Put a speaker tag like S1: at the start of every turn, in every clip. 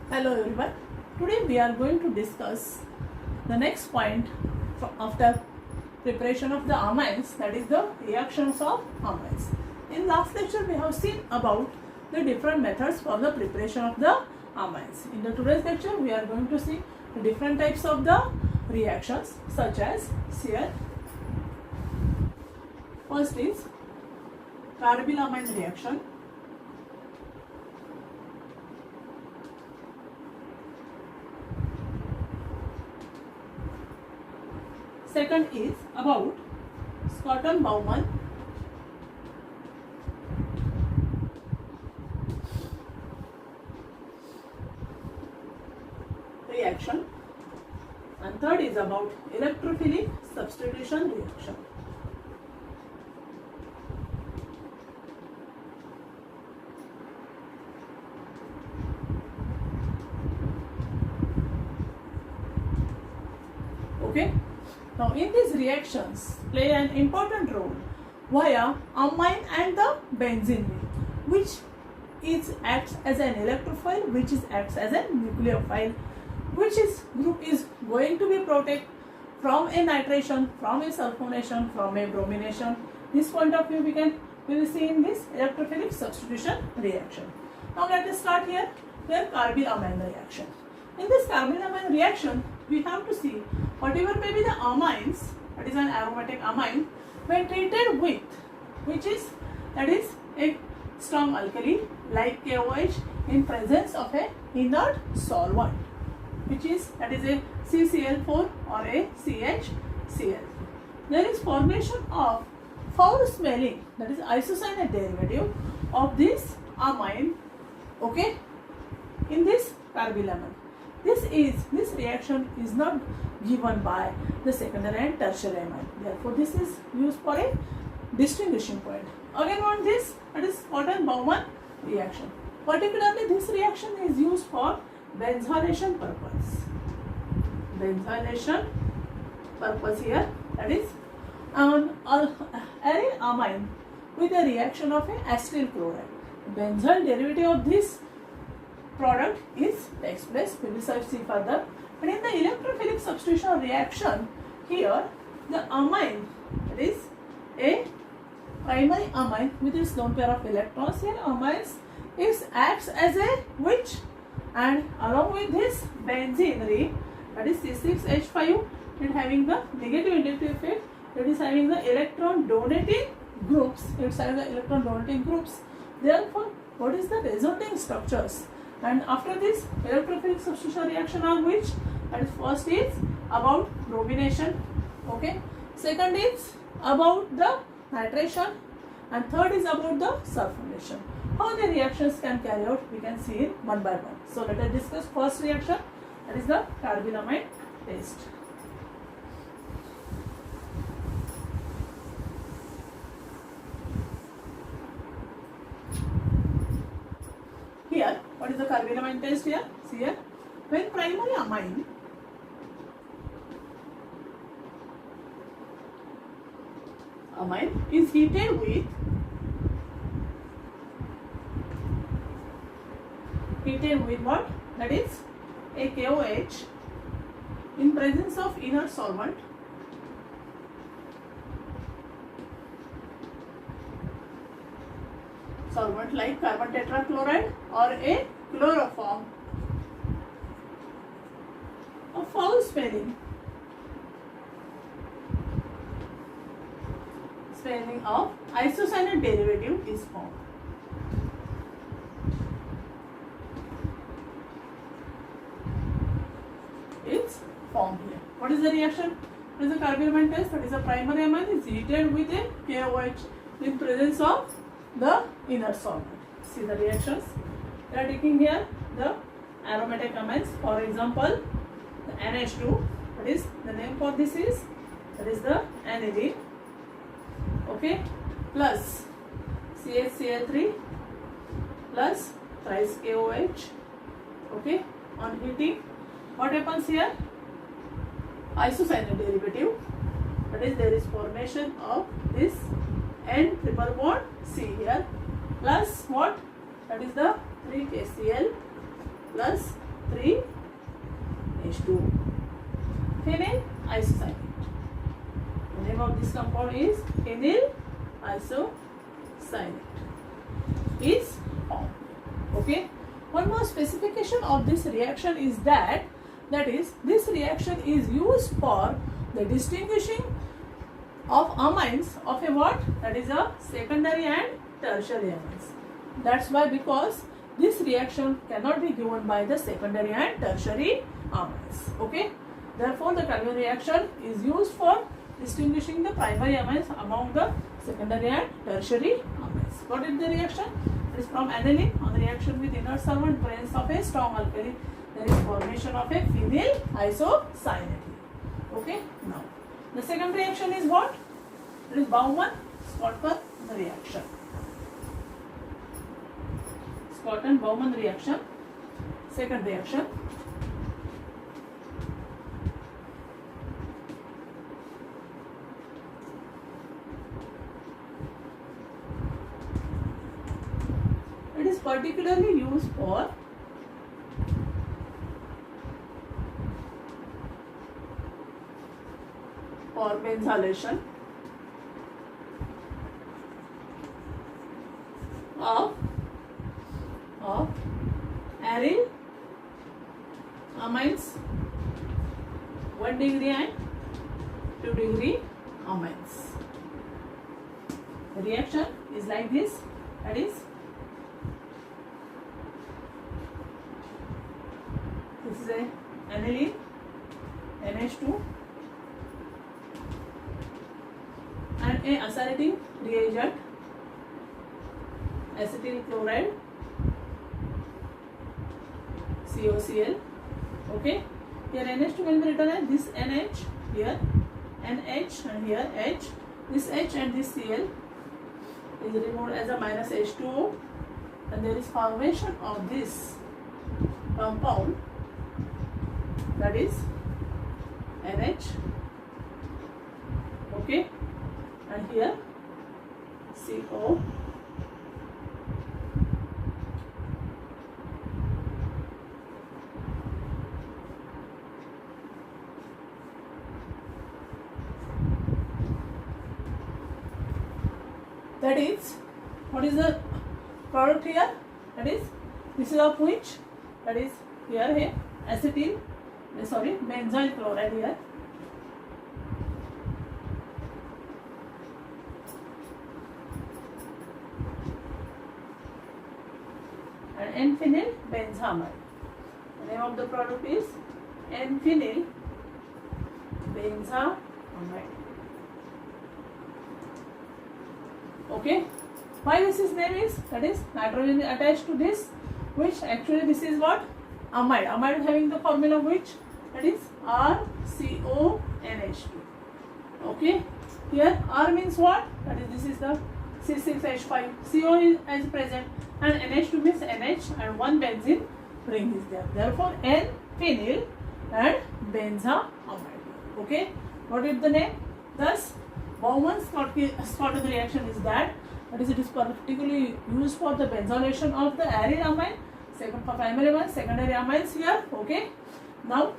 S1: Hello everyone. Today we are going to discuss the next point after preparation of the amines, that is the reactions of amines. In last lecture we have seen about the different methods for the preparation of the amines. In the today's lecture we are going to see the different types of the reactions such as here. First is carbylamine reaction. Second is about Carbonamide reaction, and third is about electrophilic substitution reaction. Okay. Now in these reactions play an important role via amine and the benzene, which acts as an electrophile, which acts as a nucleophile, which group is going to be protected from a nitration, from a sulfonation, from a bromination. This point of view we will see in this electrophilic substitution reaction. Now let us start here. Here carbylamine reaction. In this carbylamine reaction, we have to see whatever may be the amines, that is an aromatic amine, when treated with, that is a strong alkali like KOH in presence of a inert solvent, that is a CCl4 or a CHCl. There is formation of foul smelling, that is isocyanate derivative of this amine, okay, in this carbylamine. This reaction is not given by the secondary and tertiary amine. Therefore, this is used for a distinguishing point. Again, on this, that is Carbonamide reaction. Particularly, this reaction is used for benzylation purpose. Benzylation purpose here, that is an amine with a reaction of a acetyl chloride. Benzyl derivative of this product takes place. We will see further. And in the electrophilic substitution reaction, here the amine, that is a primary amine with its lone pair of electrons. Here amines acts as a witch, and along with this benzene ring, that is C6H5, it having the negative inductive effect, that is having the electron donating groups. It's having the electron donating groups. Therefore, what is the resulting structures? And after this electrophilic substitution reaction are which? That is first is about bromination, okay. Second is about the nitration, and third is about the sulfonation. How the reactions can carry out, we can see it one by one. So let us discuss first reaction, that is the carbylamide test. Here, what is the carbylamine test here? See here, when primary amine is heated with what? That is a KOH in presence of inert solvent, like carbon tetrachloride or a chloroform of foul smelling of isocyanate derivative is formed. It's formed here. What is the reaction? What is the carbylamine test? That is a primary amine is heated with a KOH in presence of the inert solvent. See the reactions. They are taking here the aromatic amines. For example, the NH2. That is the name for this is, that is the aniline. Okay, plus CHCl3 plus thrice KOH. Okay, on heating, what happens here? Isocyanate derivative, that is there is formation of this N triple bond C here, plus what? That is the 3KCl plus 3H2O. Phenyl isocyanate. The name of this compound is phenyl isocyanate. Is formed. Okay. One more specification of this reaction is that is this reaction is used for the distinguishing of amines of a what? That is a secondary and tertiary amines. That's why, because this reaction cannot be given by the secondary and tertiary amines. Okay. Therefore, the Calvin reaction is used for distinguishing the primary amines among the secondary and tertiary amines. What is the reaction? It is from aniline. On the reaction with inert solvent, presence of a strong alkali, there is formation of a phenyl isocyanate. Okay. Now, the second reaction is what? It is Baumann-Scott reaction. Scott and Baumann reaction. Second reaction. It is particularly used for benzylation of aryl amines 1 degree and 2 degree amines. The reaction is like this. That is, this is a aniline NH2 and a acylating reagent acetyl chloride COCl. Okay, here NH2 will be written as this NH, here NH and here H. This H and this Cl is removed as a minus H2O, and there is formation of this compound, that is NH. Okay, and here CO. That is, what is the product here? That is, this is of which? That is here benzyl chloride here. And N-phenyl benzamide. The name of the product is N-phenyl benzamide. Okay, why this is name is, that is nitrogen attached to this, which actually this is what? Amide. Amide having the formula which? That is RCONH2. Okay, here R means what? That is, this is the C6H5. CO is present and NH2 means NH and one benzene ring is there. Therefore, N-phenyl and benzamide. Okay, what is the name? Thus, Baumann-Scott reaction is that is, it is particularly used for the benzylation of the aryl amine, second for primary amines, secondary amines here. Okay, now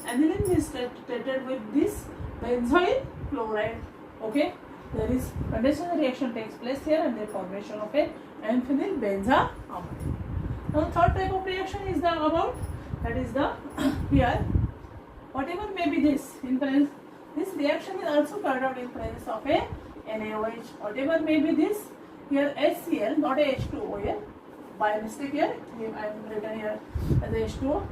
S1: aniline is treated with this benzyl chloride. Okay, there is condensation reaction takes place here and the formation of a N-phenyl benzamide. Now, third type of reaction is the about, that is the here whatever may be this in presence. This reaction is also carried out in presence of a NaOH. Whatever may be this, here HCl, not a H2O here. By mistake here, I am written here as a H2O.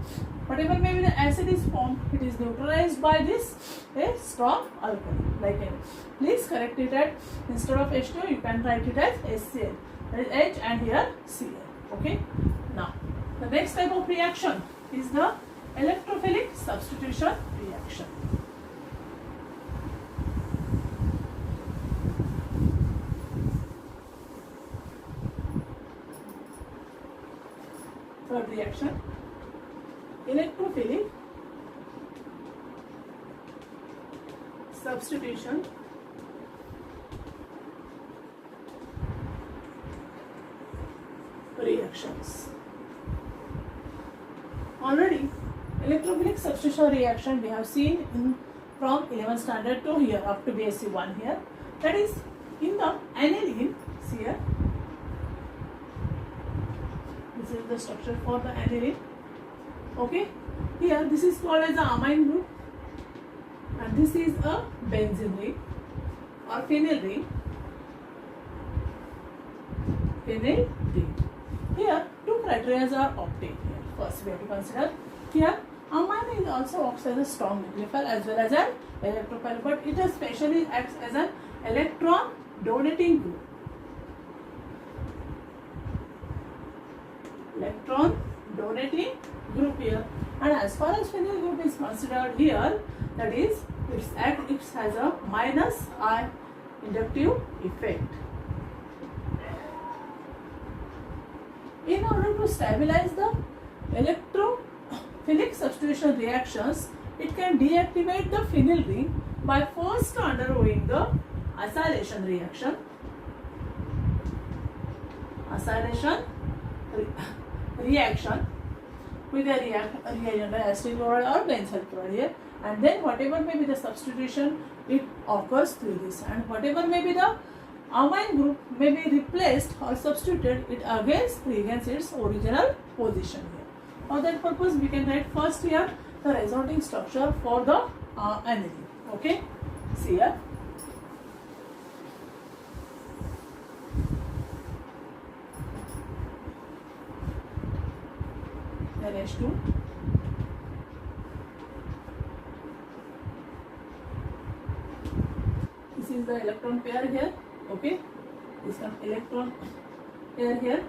S1: Whatever may be the acid is formed, it is neutralized by this a strong alkali. Like a, please correct it at, instead of H2O, you can write it as HCl. That is H and here Cl. Okay. Now, the next type of reaction is the electrophilic substitution reaction. Third reaction, electrophilic substitution reactions. Already electrophilic substitution reaction we have seen in from 11th standard to here up to BSc 1 here. That is in the aniline here. This is the structure for the aniline. Okay. Here this is called as the amine group and this is a benzene ring or phenyl ring. Phenyl ring. Here two criteria are obtained here. First we have to consider here amine is also acts as a strong nucleophile as well as an electrophile, but it especially acts as an electron donating group. Electron donating group here, and as far as phenyl group is considered here, that is it has a minus I inductive effect. In order to stabilize the electrophilic substitution reactions, it can deactivate the phenyl ring by first undergoing the acylation reaction. Acylation reaction with a reagent acetic chloride or benzyl chloride here, and then whatever may be the substitution, it occurs through this, and whatever may be the amine group may be replaced or substituted, it regains its original position here. For that purpose, we can write first here the resulting structure for the aniline. Okay, see here. NH2, this is the electron pair here. Okay, this one electron pair here.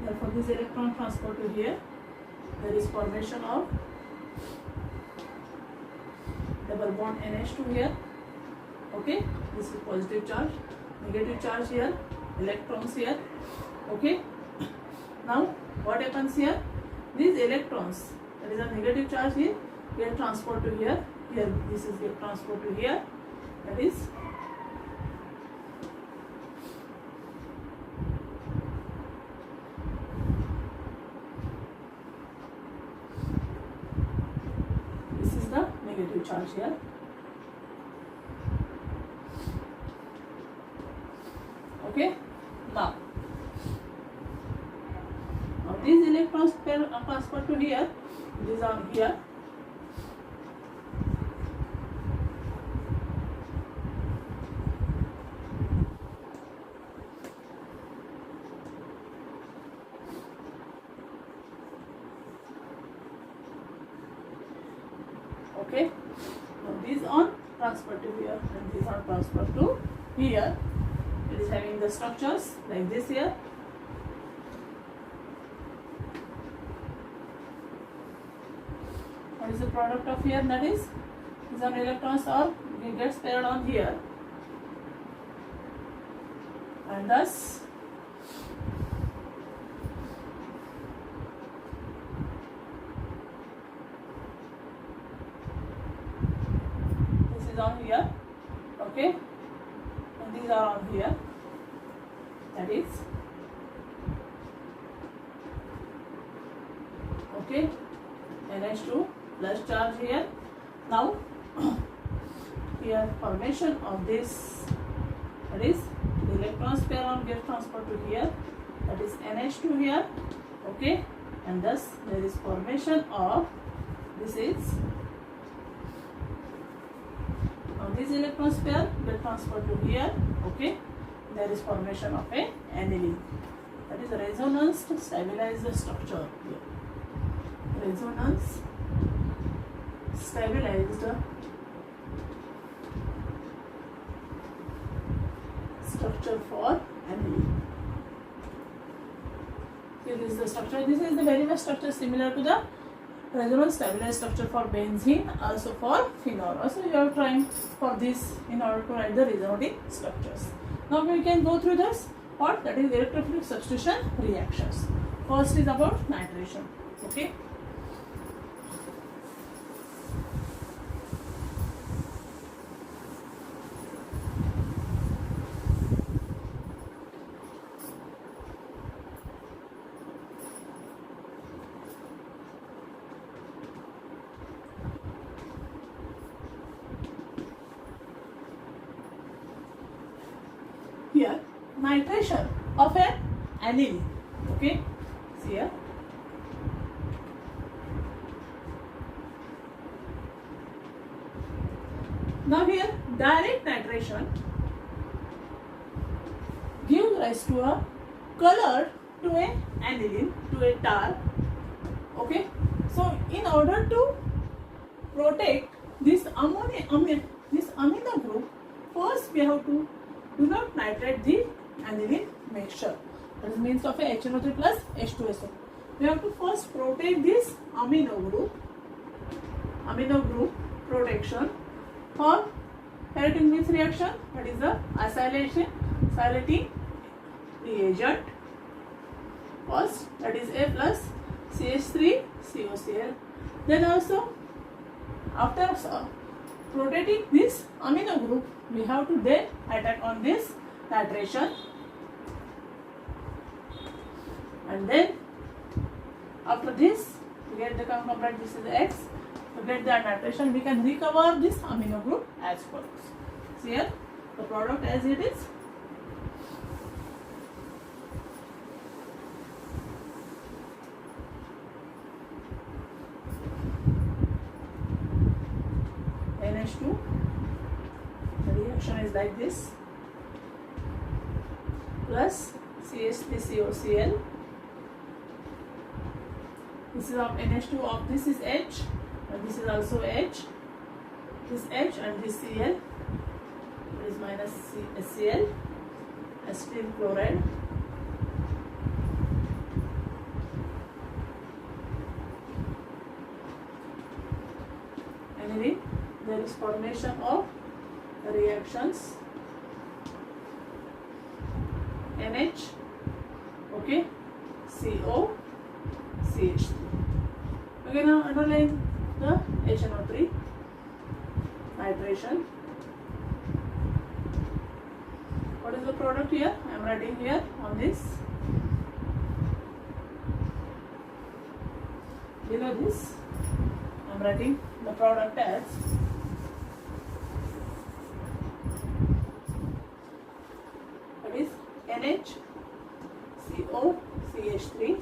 S1: Therefore, this electron transfer to here. There is formation of double bond NH2 here. Okay, this is positive charge, negative charge here, electrons here. Okay, now what happens here? These electrons, that is a negative charge here, get transferred to here. Here, this is get transferred to here. That is the negative charge here. Okay, now these electrons are transferred to here. These are here. Okay, now these are transferred to here and these are transferred to here. It is having the structures like this here. What is the product of here? That is, these are electrons are gets paired on here, and thus this is on here. Okay, and these are on here. That is okay. NH2 plus charge here. Now here formation of this, that is the electrons pair on get transferred to here, that is NH2 here. Okay, and thus there is formation of this is now these electrons pair get transferred to here. Okay, there is formation of a aniline, that is resonance to stabilize the structure here. Resonance stabilized structure for aniline. Here is the structure. This is the very much structure similar to the resonance stabilized structure for benzene, also for phenol. Also you are trying for this in order to write the resonating structures. Now we can go through this part, that is electrophilic substitution reactions. First is about nitration. Okay. nitration of an aniline. Okay, see here. Now here direct nitration gives rise to a color to an aniline, to a tar. Okay, so in order to protect this amino group, first we have to do not nitrate the aniline mixture. That is means of a HNO3 plus H2SO. We have to first protect this amino group protection for carrying this reaction, that is the acylating reagent. First, that is A plus CH3 COCl. Then also after protecting this amino group, we have to then attack on this nitration, and then after this we get the component, this is X. To get the nitration, we can recover this amino group as follows. See here the product as it is. NH2, the reaction is like this, plus CH3COCl. This is of NH2 of this is H, and this is also H. This H and this Cl. It is minus HCl, acetyl chloride. Anyway, there is formation of reactions NH, okay, CO, CH3. Okay, now underline the HNO3 nitration. What is the product here? I am writing here on this. Below this, I am writing the product as that is NH, CO, CH3.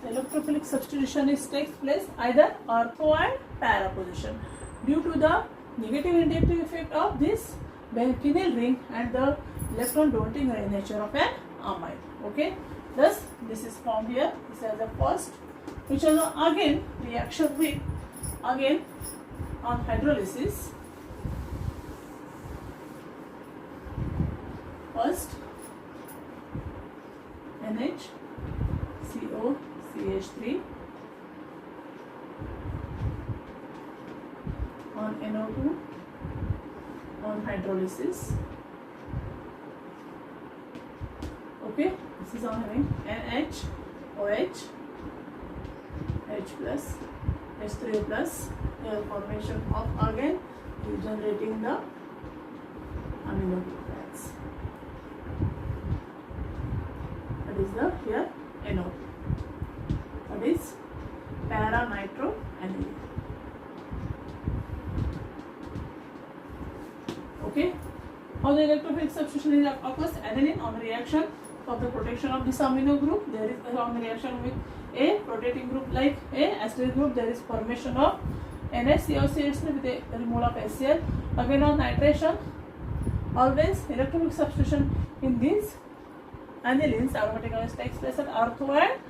S1: Electrophilic substitution takes place either ortho and para position due to the negative inductive effect of this phenyl ring and the electron daunting nature of an amide. Okay, thus this is formed here. This is the first, which is again reaction with again on hydrolysis. First NH, CO, CH3 on NO2 on hydrolysis. Okay, this is on having NH, OH, H plus, H3 plus, here formation of again regenerating the amino groups. That is the here NO. That is para-nitro-aniline. Okay. How the electrophilic substitution occurs? Aniline on reaction for the protection of this amino group. There is on reaction with a protecting group like a acyl group. There is formation of NaCO3 with a removal of HCl. Again on nitration, always electrophilic substitution in these anilines aromatic ions takes place at ortho and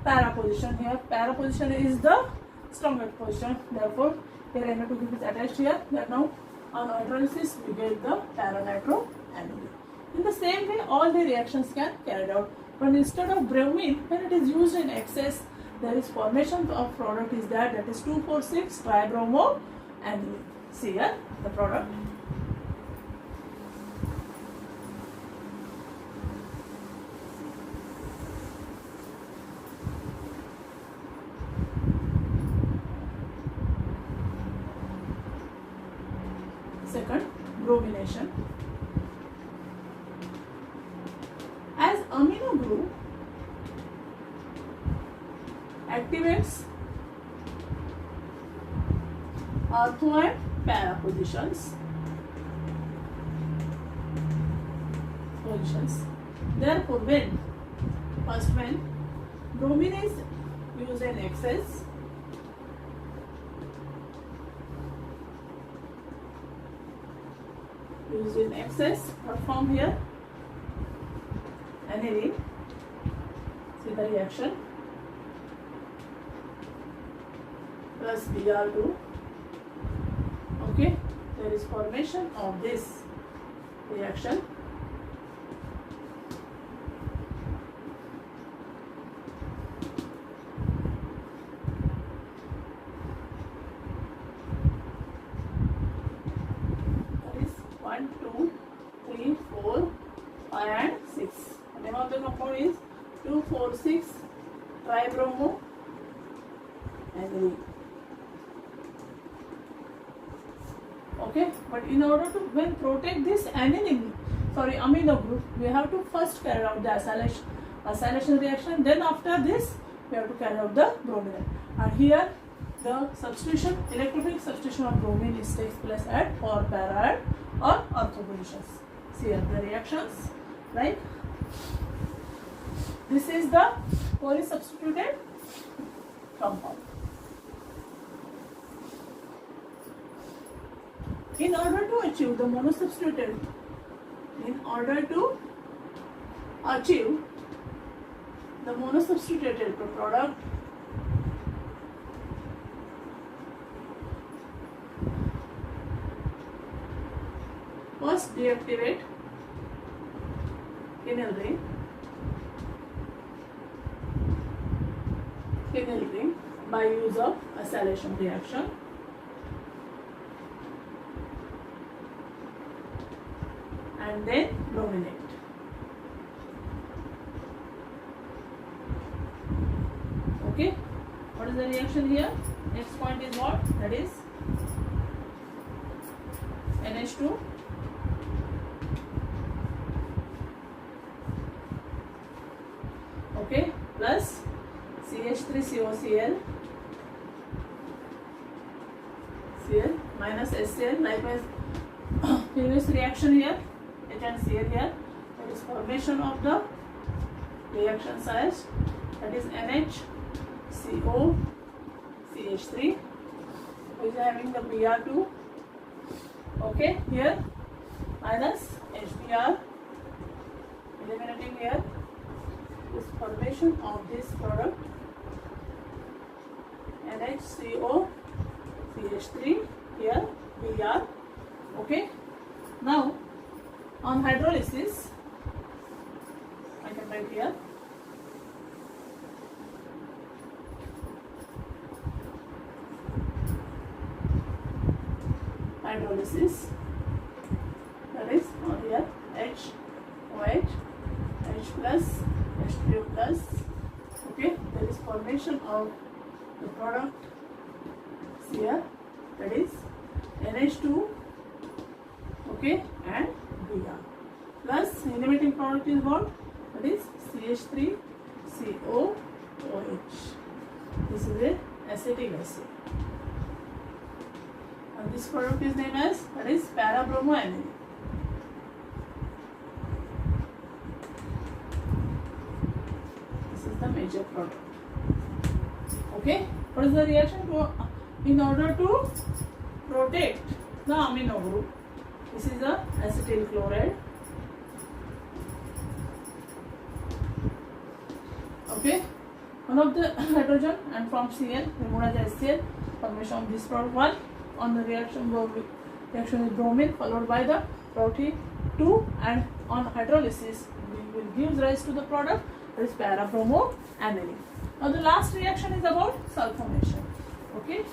S1: para position. Here para position is the strongest position, therefore here NO2 group is attached here. That now on hydrolysis we get the para-nitro-aniline. In the same way all the reactions can carried out, but instead of bromine, when it is used in excess, there is formation of product is that is 2,4,6 tribromo-aniline. See here the product. Second, bromination. As amino group activates ortho and para positions. Therefore, when bromine is used in excess, perform here aniline. See the reaction plus Br2. Okay, there is formation of this reaction. That is 1, 2, 3, 4, 5 and 6. The name of the compound is 2,4,6 tribromo aniline. Okay, but in order to when protect this amino group, we have to first carry out the acylation reaction. Then after this, we have to carry out the bromine. And here, the substitution, electrophilic substitution of bromine takes place at or para or ortho positions. See here the reactions, right? This is the polysubstituted compound. In order to achieve the monosubstituted, product, first deactivate phenyl ring by use of acylation reaction. And then brominate. Okay, what is the reaction here? Next point is what? That is NH2 okay plus CH3COCl Cl minus HCl. Likewise previous reaction here, H and Cl here, that is formation of the reaction site, that is NHCO CH3, which is having the Br2. Okay, here minus HBr, eliminating here this formation of this product NHCO CH3, here Br. Okay, now on hydrolysis, I can write here hydrolysis, that is on here HOH, H plus, H3O plus. Okay, there is formation of the product here, that is NH2, okay, and Br plus eliminating product is what? That is CH3COOH. This is a acetic acid, and this product is named as, that is parabromoaniline. This is the major product. Okay, what is the reaction to in order to protect the amino group? This is the acetyl chloride. Okay, one of the hydrogen and from Cl removed as HCl, formation of this product 1 on the reaction with bromine followed by the protein 2, and on hydrolysis we will give rise to the product, that is parabromoaniline. Now the last reaction is about sulfonation. Okay,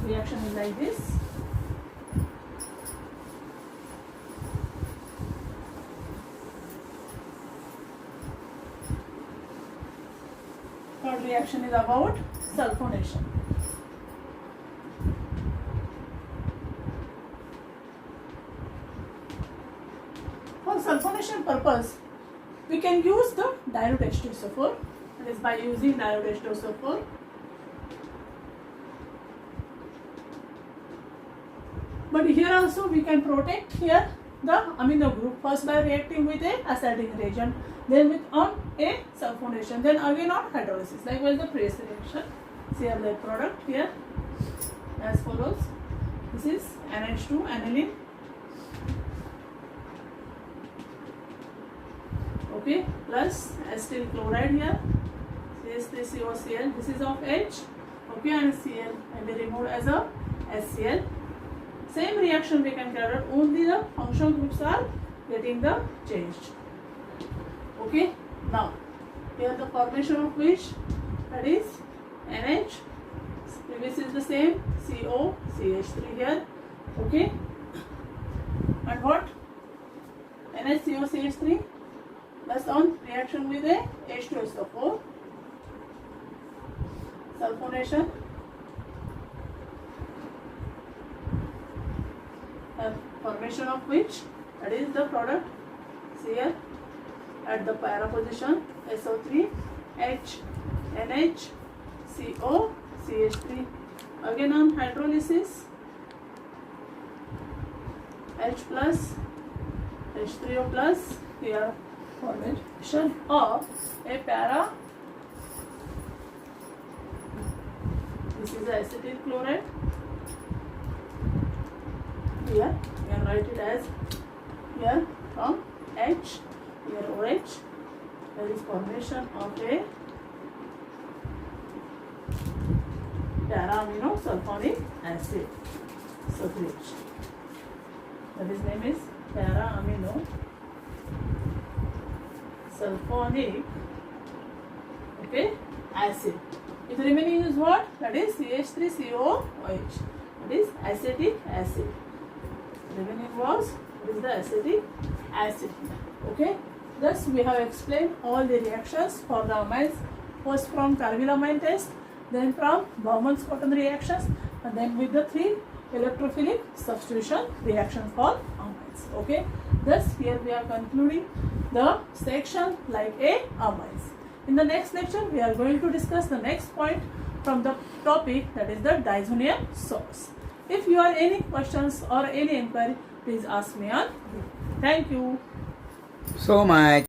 S1: reaction is like this. Third reaction is about sulfonation. For sulfonation purpose, we can use the dilute H2SO4. That is by using dilute H2SO4. But here also we can protect here the amino group first by reacting with a acidic reagent, then with on a sulfonation, then again on hydrolysis. Likewise the previous reaction. See here the product here as follows. This is NH2 aniline. Okay, plus acetyl chloride here, CH3COCl. This is of H. Okay, and Cl and be removed as a HCl. Same reaction we can carry out, only the functional groups are getting the changed. Okay, now here the formation of which, that is NH, previous is the same, CO, CH3 here. Okay, and what? NH, CO, CH3 plus on reaction with a H2SO4, sulfonation, formation of which, that is the product Cl at the para position SO3, H, NH, CO, CH3. Again on hydrolysis, H plus, H3O plus, here formation of a para. This is the acetyl chloride. Here we can write it as here from H, here OH. There is formation of a para-amino sulfonic acid. So great. That his name is para-amino sulfonic, okay, acid. Its remaining is what? That is CH3COOH. That is acetic acid. Remaining was, what is the acetic acid? Okay. Thus we have explained all the reactions for the amines, first from carbylamine test, then from Bauman's-Cotton reactions, and then with the 3 electrophilic substitution reaction for amines. Okay. Thus here we are concluding the section like a amines. In the next lecture we are going to discuss the next point from the topic, that is the diazonium salts. If you have any questions or any inquiry, please ask me on. Thank you
S2: so much.